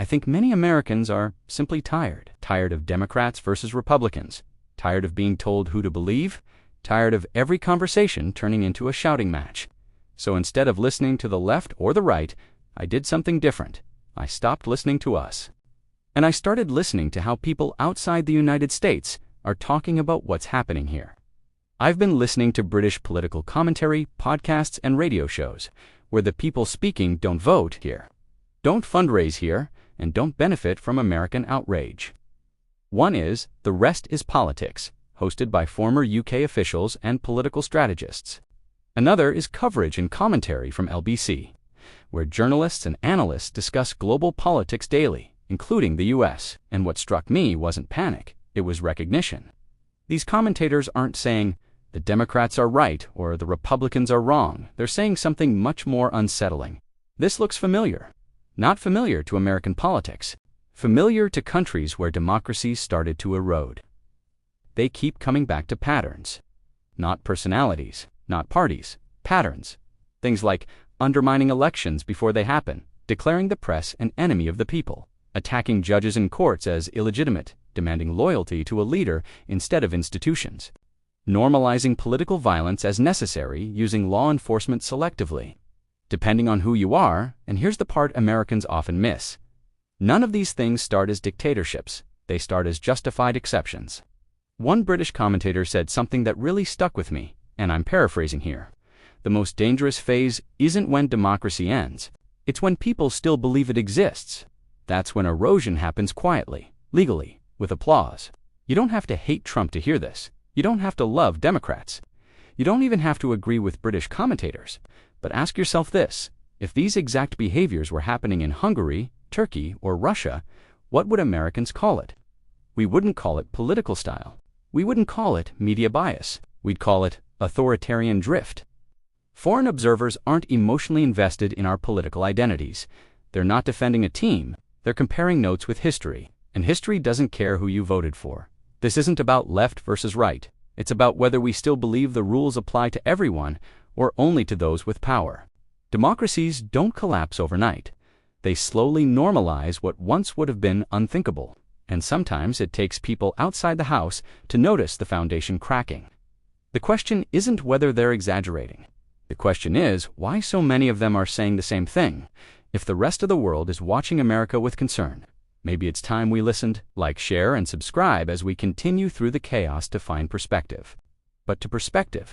I think many Americans are simply tired. Tired of Democrats versus Republicans. Tired of being told who to believe. Tired of every conversation turning into a shouting match. So instead of listening to the left or the right, I did something different. I stopped listening to us. And I started listening to how people outside the United States are talking about what's happening here. I've been listening to British political commentary, podcasts, and radio shows, where the people speaking don't vote here, don't fundraise here, and don't benefit from American outrage. One is The Rest is Politics, hosted by former UK officials and political strategists. Another is Coverage and Commentary from LBC, where journalists and analysts discuss global politics daily, including the US. And what struck me wasn't panic, it was recognition. These commentators aren't saying, the Democrats are right or the Republicans are wrong. They're saying something much more unsettling. This looks familiar. Not familiar to American politics. Familiar to countries where democracies started to erode. They keep coming back to patterns. Not personalities, not parties, patterns. Things like undermining elections before they happen, declaring the press an enemy of the people, attacking judges and courts as illegitimate, demanding loyalty to a leader instead of institutions, normalizing political violence as necessary, using law enforcement selectively, depending on who you are. And here's the part Americans often miss. None of these things start as dictatorships. They start as justified exceptions. One British commentator said something that really stuck with me, and I'm paraphrasing here. The most dangerous phase isn't when democracy ends. It's when people still believe it exists. That's when erosion happens quietly, legally, with applause. You don't have to hate Trump to hear this. You don't have to love Democrats. You don't even have to agree with British commentators. But ask yourself this: if these exact behaviors were happening in Hungary, Turkey, or Russia, what would Americans call it? We wouldn't call it political style. We wouldn't call it media bias. We'd call it authoritarian drift. Foreign observers aren't emotionally invested in our political identities. They're not defending a team. They're comparing notes with history. And history doesn't care who you voted for. This isn't about left versus right. It's about whether we still believe the rules apply to everyone or only to those with power. Democracies don't collapse overnight. They slowly normalize what once would have been unthinkable. And sometimes it takes people outside the house to notice the foundation cracking. The question isn't whether they're exaggerating. The question is why so many of them are saying the same thing. If the rest of the world is watching America with concern, maybe it's time we listened. Like, share, and subscribe as we continue through the chaos to find perspective. But to perspective.